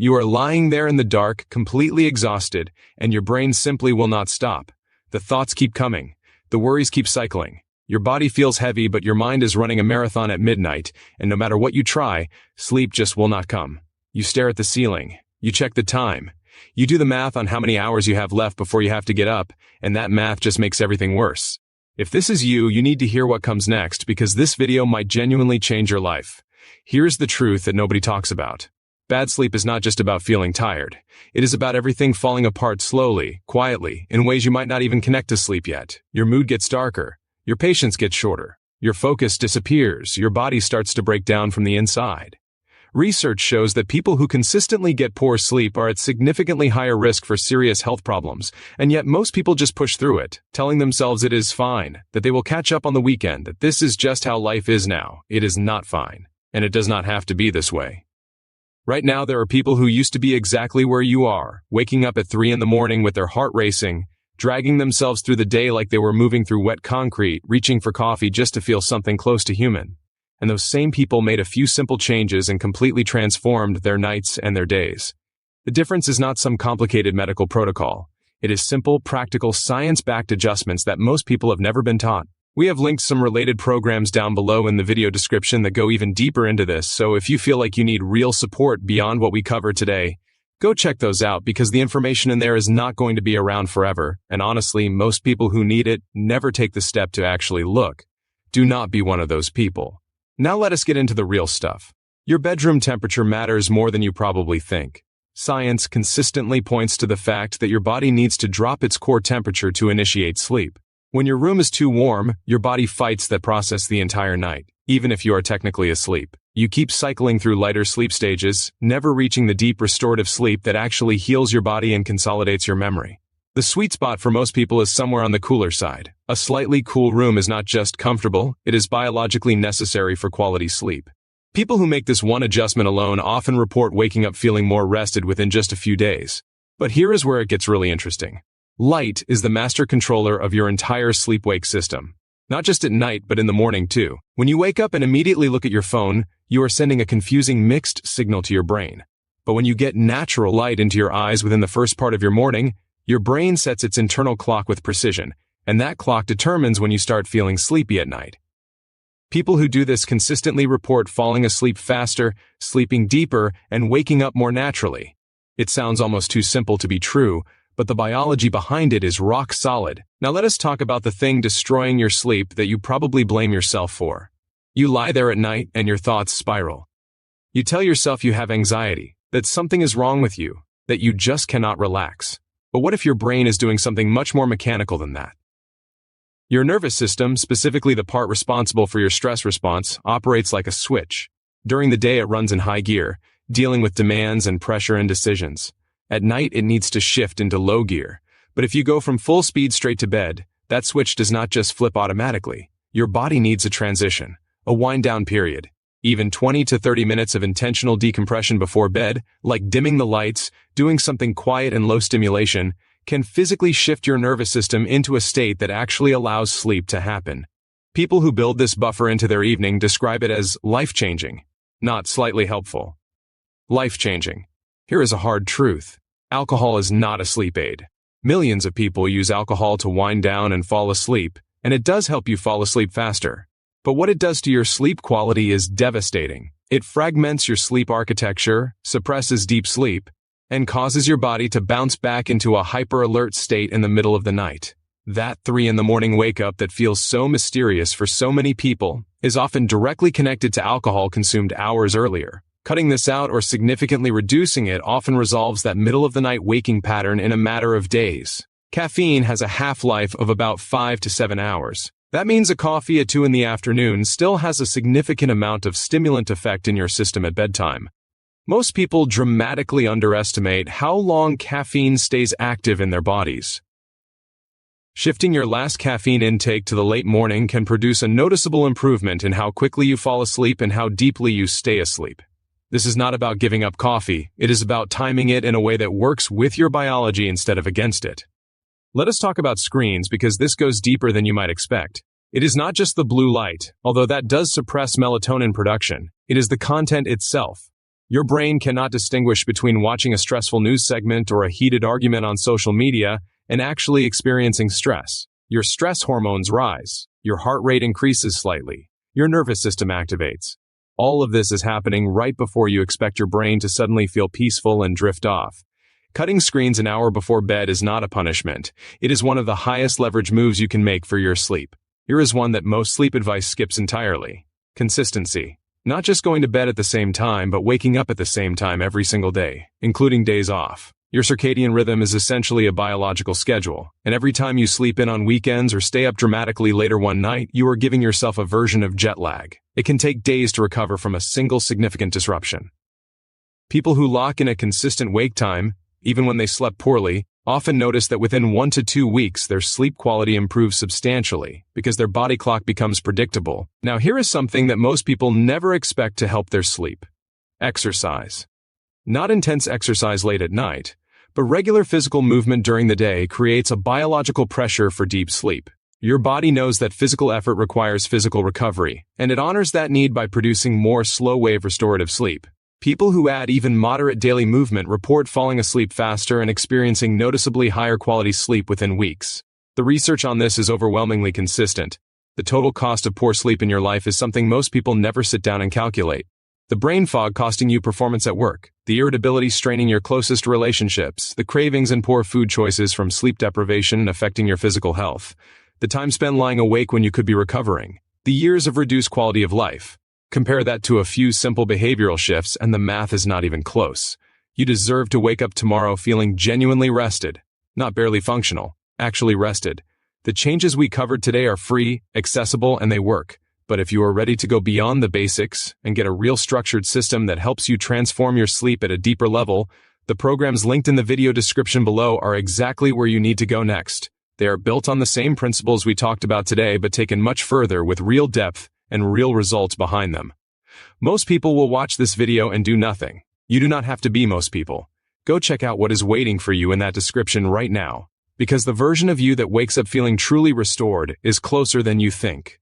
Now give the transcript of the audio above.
You are lying there in the dark, completely exhausted, and your brain simply will not stop. The thoughts keep coming. The worries keep cycling. Your body feels heavy, but your mind is running a marathon at midnight, and no matter what you try, sleep just will not come. You stare at the ceiling. You check the time. You do the math on how many hours you have left before you have to get up, and that math just makes everything worse. If this is you, you need to hear what comes next, because this video might genuinely change your life. Here's the truth that nobody talks about. Bad sleep is not just about feeling tired. It is about everything falling apart slowly, quietly, in ways you might not even connect to sleep yet. Your mood gets darker. Your patience gets shorter. Your focus disappears. Your body starts to break down from the inside. Research shows that people who consistently get poor sleep are at significantly higher risk for serious health problems, and yet most people just push through it, telling themselves it is fine, that they will catch up on the weekend, that this is just how life is now. It is not fine, and it does not have to be this way. Right now, there are people who used to be exactly where you are, waking up at 3 in the morning with their heart racing, dragging themselves through the day like they were moving through wet concrete, reaching for coffee just to feel something close to human. And those same people made a few simple changes and completely transformed their nights and their days. The difference is not some complicated medical protocol. It is simple, practical, science-backed adjustments that most people have never been taught. We have linked some related programs down below in the video description that go even deeper into this, so if you feel like you need real support beyond what we cover today, go check those out because the information in there is not going to be around forever, and honestly, most people who need it never take the step to actually look. Do not be one of those people. Now let us get into the real stuff. Your bedroom temperature matters more than you probably think. Science consistently points to the fact that your body needs to drop its core temperature to initiate sleep. When your room is too warm, your body fights that process the entire night, even if you are technically asleep. You keep cycling through lighter sleep stages, never reaching the deep restorative sleep that actually heals your body and consolidates your memory. The sweet spot for most people is somewhere on the cooler side. A slightly cool room is not just comfortable, it is biologically necessary for quality sleep. People who make this one adjustment alone often report waking up feeling more rested within just a few days. But here is where it gets really interesting. Light is the master controller of your entire sleep-wake system. Not just at night, but in the morning too. When you wake up and immediately look at your phone, you are sending a confusing mixed signal to your brain. But when you get natural light into your eyes within the first part of your morning, your brain sets its internal clock with precision, and that clock determines when you start feeling sleepy at night. People who do this consistently report falling asleep faster, sleeping deeper, and waking up more naturally. It sounds almost too simple to be true, but the biology behind it is rock solid. Now let us talk about the thing destroying your sleep that you probably blame yourself for. You lie there at night and your thoughts spiral. You tell yourself you have anxiety, that something is wrong with you, that you just cannot relax. But what if your brain is doing something much more mechanical than that? Your nervous system, specifically the part responsible for your stress response, operates like a switch. During the day it runs in high gear, dealing with demands and pressure and decisions. At night, it needs to shift into low gear. But if you go from full speed straight to bed, that switch does not just flip automatically. Your body needs a transition, a wind-down period. Even 20 to 30 minutes of intentional decompression before bed, like dimming the lights, doing something quiet and low stimulation, can physically shift your nervous system into a state that actually allows sleep to happen. People who build this buffer into their evening describe it as life-changing, not slightly helpful. Life-changing. Here is a hard truth. Alcohol is not a sleep aid. Millions of people use alcohol to wind down and fall asleep, and it does help you fall asleep faster. But what it does to your sleep quality is devastating. It fragments your sleep architecture, suppresses deep sleep, and causes your body to bounce back into a hyper-alert state in the middle of the night. That 3 in the morning wake-up that feels so mysterious for so many people is often directly connected to alcohol consumed hours earlier. Cutting this out or significantly reducing it often resolves that middle-of-the-night waking pattern in a matter of days. Caffeine has a half-life of about 5 to 7 hours. That means a coffee at 2 in the afternoon still has a significant amount of stimulant effect in your system at bedtime. Most people dramatically underestimate how long caffeine stays active in their bodies. Shifting your last caffeine intake to the late morning can produce a noticeable improvement in how quickly you fall asleep and how deeply you stay asleep. This is not about giving up coffee, it is about timing it in a way that works with your biology instead of against it. Let us talk about screens because this goes deeper than you might expect. It is not just the blue light, although that does suppress melatonin production. It is the content itself. Your brain cannot distinguish between watching a stressful news segment or a heated argument on social media and actually experiencing stress. Your stress hormones rise, your heart rate increases slightly, your nervous system activates. All of this is happening right before you expect your brain to suddenly feel peaceful and drift off. Cutting screens an hour before bed is not a punishment. It is one of the highest leverage moves you can make for your sleep. Here is one that most sleep advice skips entirely. Consistency. Not just going to bed at the same time, but waking up at the same time every single day, including days off. Your circadian rhythm is essentially a biological schedule, and every time you sleep in on weekends or stay up dramatically later one night, you are giving yourself a version of jet lag. It can take days to recover from a single significant disruption. People who lock in a consistent wake time, even when they slept poorly, often notice that within 1 to 2 weeks their sleep quality improves substantially because their body clock becomes predictable. Now here is something that most people never expect to help their sleep. Exercise. Not intense exercise late at night, but regular physical movement during the day creates a biological pressure for deep sleep. Your body knows that physical effort requires physical recovery, and it honors that need by producing more slow-wave restorative sleep. People who add even moderate daily movement report falling asleep faster and experiencing noticeably higher quality sleep within weeks. The research on this is overwhelmingly consistent. The total cost of poor sleep in your life is something most people never sit down and calculate. The brain fog costing you performance at work, the irritability straining your closest relationships, the cravings and poor food choices from sleep deprivation affecting your physical health, the time spent lying awake when you could be recovering, the years of reduced quality of life. Compare that to a few simple behavioral shifts and the math is not even close. You deserve to wake up tomorrow feeling genuinely rested, not barely functional, actually rested. The changes we covered today are free, accessible, and they work. But if you are ready to go beyond the basics and get a real structured system that helps you transform your sleep at a deeper level, the programs linked in the video description below are exactly where you need to go next. They are built on the same principles we talked about today but taken much further with real depth and real results behind them. Most people will watch this video and do nothing. You do not have to be most people. Go check out what is waiting for you in that description right now, because the version of you that wakes up feeling truly restored is closer than you think.